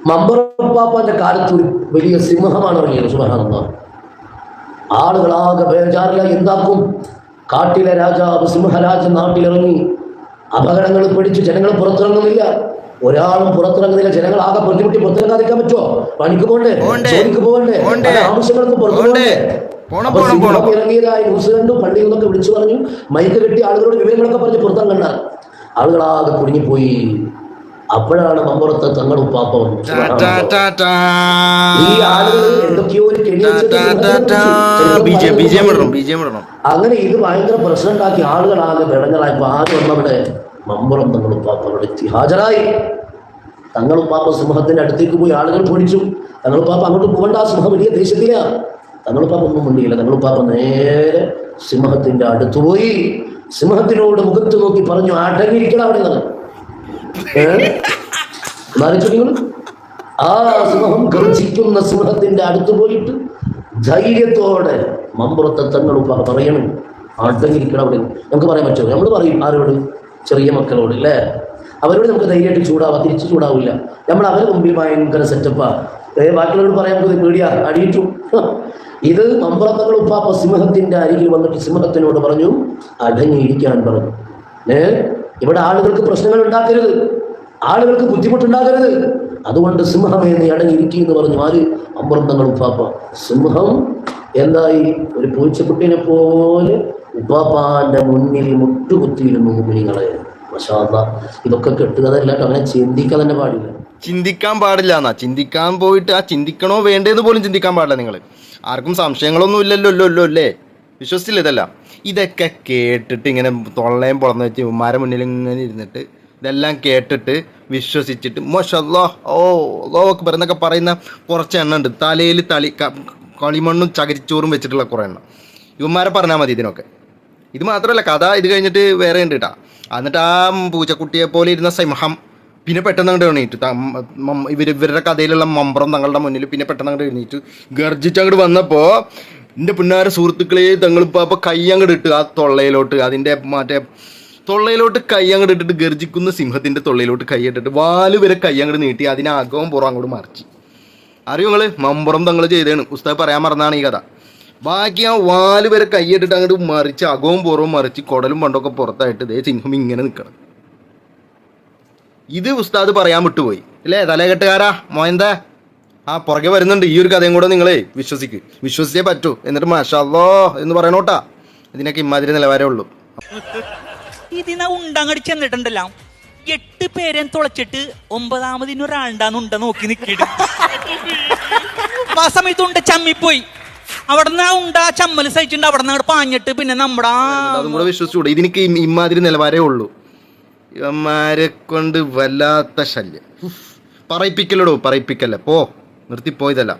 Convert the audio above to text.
മമ്പറപ്പാപ്പാന്റെ കാലത്ത് ഒരു വലിയ സിംഹമാണ് ഇറങ്ങിയത്. സുബ്ഹാനല്ലാഹ്. ആളുകളാകെ ബേജാറില്ല. എന്താക്കും? കാട്ടിലെ രാജാവ് സിംഹരാജൻ നാട്ടിലിറങ്ങി അപകടങ്ങൾ പിടിച്ച് ജനങ്ങൾ പുറത്തിറങ്ങുന്നില്ല. ഒരാളും പുറത്തിറങ്ങുന്നില്ല. ജനങ്ങൾ ആകെ ബുദ്ധിമുട്ടി പുറത്തിറങ്ങാതിരിക്കാൻ പറ്റുമോ? പണിക്ക് പോകണ്ടേ, ജോലിക്ക് പോകണ്ടേ, ആവശ്യങ്ങൾക്ക് പുറത്തു പോകണ്ടേ? അപ്പൊ സിംഹം ഇറങ്ങിയതായി ന്യൂസ് കണ്ടു. പള്ളിയിൽ നിന്നൊക്കെ വിളിച്ചു പറഞ്ഞു, മൈക്ക് കെട്ടി ആളുകളോട് വിവരങ്ങളൊക്കെ പറഞ്ഞ് പുറത്തിറങ്ങണ്ട. ആളുകളാകെ കുടുങ്ങിപ്പോയി. അപ്പോഴാണ് മമ്പുറത്ത് തങ്ങൾ ഉപ്പാപ്പ വന്നു. ഈ ആളുകൾ എന്തൊക്കെയോ ഒരു അങ്ങനെ ഇത് ഭയങ്കര പ്രശ്നം ഉണ്ടാക്കി. ആളുകളാകെ വിടങ്ങളായപ്പോ ആദ്യം വന്നവിടെ മമ്പുറം തങ്ങൾ ഉപ്പാപ്പ അവിടെ എത്തി, ഹാജരായി. തങ്ങൾ ഉപ്പാപ്പ സിംഹത്തിന്റെ അടുത്തേക്ക് പോയി. ആളുകൾ പൊടിച്ചു. തങ്ങൾ ഉപ്പാപ്പ അങ്ങോട്ട് പോകണ്ട, ആ സിംഹം വലിയ ദേശത്തില. തങ്ങൾ ഉപ്പാപ്പ ഒന്നും മിണ്ടിയില്ല. തങ്ങൾ ഉപ്പാപ്പ നേരെ സിംഹത്തിന്റെ അടുത്ത് പോയി സിംഹത്തിനോട് മുഖത്ത് നോക്കി പറഞ്ഞു, അടങ്ങിയിരിക്കണം അവിടെ നിന്ന്. നിങ്ങൾ ആ സിംഹം ഗർജിക്കുന്ന സിംഹത്തിന്റെ അടുത്ത് പോയിട്ട് ധൈര്യത്തോടെ മമ്പുറത്തെ തങ്ങൾ പറയണം, അടങ്ങിയിരിക്കണം അവിടെ. നമുക്ക് പറയാൻ പറ്റുമോ? നമ്മൾ പറയും ആരോട്? ചെറിയ മക്കളോട് അല്ലേ? അവരോട് നമുക്ക് ധൈര്യമായിട്ട് ചൂടാവാം, തിരിച്ചു ചൂടാവില്ല. നമ്മൾ അവരുടെ മുമ്പിൽ ഭയങ്കര സെറ്റപ്പാ. ബാക്കിയുള്ളവരോട് പറയാൻ നമുക്ക് പേടിയാ, അടിയിട്ടു. ഇത് മമ്പുറത്തങ്ങൾ ഉപ്പാപ്പ സിംഹത്തിന്റെ അരികിൽ വന്നിട്ട് സിംഹത്തിനോട് പറഞ്ഞു, അടങ്ങിയിരിക്കാൻ പറഞ്ഞു. ഇവിടെ ആളുകൾക്ക് പ്രശ്നങ്ങൾ ഉണ്ടാക്കരുത്, ആളുകൾക്ക് ബുദ്ധിമുട്ടുണ്ടാകരുത്. അതുകൊണ്ട് സിംഹമേ നീ അടങ്ങിയിരിക്കുന്നു പറഞ്ഞു. ആര്? മമ്പുറത്തങ്ങൾ ഉപ്പാപ്പ. സിംഹം എന്തായി? ഒരു പൂച്ചക്കുട്ടീനെ പോലെ ഉപ്പാപ്പാന്റെ മുന്നിൽ മുട്ടുകുത്തിയിരുന്നു. മുമ്പിനിങ്ങളെ മാഷാ അല്ലാഹ്. ഇതൊക്കെ കെട്ടുകഥല്ല, അങ്ങനെ ചിന്തിക്കാൻ തന്നെ പാടില്ല. ചിന്തിക്കാൻ പാടില്ല എന്നാ. ചിന്തിക്കാൻ പോയിട്ട് ആ ചിന്തിക്കണോ വേണ്ടേന്ന് പോലും ചിന്തിക്കാൻ പാടില്ല. നിങ്ങൾ ആർക്കും സംശയങ്ങളൊന്നും ഇല്ലല്ലോ അല്ലേ? വിശ്വസിച്ചില്ല ഇതല്ല. ഇതൊക്കെ കേട്ടിട്ട് ഇങ്ങനെ തൊള്ളയും പൊളന്ന് വെച്ച് ഉമ്മാരെ മുന്നിൽ ഇങ്ങനെ ഇരുന്നിട്ട് ഇതെല്ലാം കേട്ടിട്ട് വിശ്വസിച്ചിട്ട് മാഷല്ലാഹ് അല്ലാഹു അക്ബർ എന്നൊക്കെ പറയുന്ന കുറച്ച് എണ്ണം ഉണ്ട്. തലയിൽ കളിമണ്ണും ചകരിച്ചോറും വെച്ചിട്ടുള്ള കുറേ എണ്ണം. ഇവന്മാരെ പറഞ്ഞാൽ മതി ഇതിനൊക്കെ. ഇത് മാത്രമല്ല, കഥ ഇത് കഴിഞ്ഞിട്ട് വേറെ ഉണ്ട് കേട്ടാ. എന്നിട്ട് ആ പൂച്ചക്കുട്ടിയെ പോലെ ഇരുന്ന സിംഹം പിന്നെ പെട്ടെന്ന് അങ്ങോട്ട് എണീറ്റ് ഇവരുടെ കഥയിലുള്ള മമ്പുറം തങ്ങളുടെ മുന്നിൽ പിന്നെ പെട്ടെന്ന് അങ്ങോട്ട് എണീറ്റ് ഗർജിച്ച് അങ്ങോട്ട് വന്നപ്പോൾ എൻ്റെ പുന്നാര സുഹൃത്തുക്കളെ തങ്ങളിപ്പോൾ കൈ അങ്ങോട്ട് ഇട്ട് ആ തൊള്ളയിലോട്ട്, അതിൻ്റെ മറ്റേ തൊള്ളയിലോട്ട് കൈ അങ്ങോട്ട് ഇട്ടിട്ട് ഗർജിക്കുന്ന സിംഹത്തിൻ്റെ തൊള്ളയിലോട്ട് കൈ ഇട്ടിട്ട് വാല് വരെ കൈ അങ്ങോട്ട് നീട്ടി അതിനെ അകവും പുറം അങ്ങോട്ട് മറിച്ച്. അറിയോ നിങ്ങൾ? മമ്പുറം തങ്ങൾ ചെയ്തതാണ്. ഉസ്താദ് പറയാൻ മറന്നാണ് ഈ കഥ. ബാക്കി ആ വാല് വരെ കൈയിട്ടിട്ട് അങ്ങോട്ട് മറിച്ച് അകവും പുറവും മറിച്ച് കുടലും പണ്ടൊക്കെ പുറത്തായിട്ട് ഇതേ സിംഹം ഇങ്ങനെ നിൽക്കണം. ഇത് ഉസ്താദ് പറയാൻ വിട്ടുപോയി അല്ലേ? തലകെട്ടുകാരാ മോയന്താ, ആ പുറകെ വരുന്നുണ്ട്. ഈ ഒരു കഥയും കൂടെ നിങ്ങളെ വിശ്വസിച്ചേ പറ്റൂ. എന്നിട്ട് മാഷാ അല്ലാഹ് എന്ന് പറയണോട്ടാ. ഇതിനൊക്കെ ഇമാതിരി നിലവാരമേ ഉള്ളൂ. ഇതിനാ ഉണ്ടങ്ങടി ചെന്നിട്ടുണ്ടല്ലോ, 8 പേരെ തുളച്ചിട്ട് 9ാമതിനൊരാളുണ്ടാന്ന് ഉണ്ട നോക്കി നിൽക്കിട്ട് ആ സമയത്ത് ഉണ്ട ചമ്മിപ്പോയി. അവിടുന്ന് ആ ഉണ്ട ചമ്മൽ സഹിച്ചിട്ടുണ്ട്. അവിടെ നിന്ന് പാഞ്ഞിട്ട് പിന്നെ നമ്മുടെ അതും കൂടെ വിശ്വസിച്ചൂടെ? ഇതിനൊക്കെ ഇമാതിരി നിലവാരമേ ഉള്ളൂ. ഇവന്മാരെ കൊണ്ട് വല്ലാത്ത ശല്യം. പറയിപ്പിക്കലടോ, പറയിപ്പിക്കല്ലേ. പോ, നിർത്തിപ്പോയതല്ല.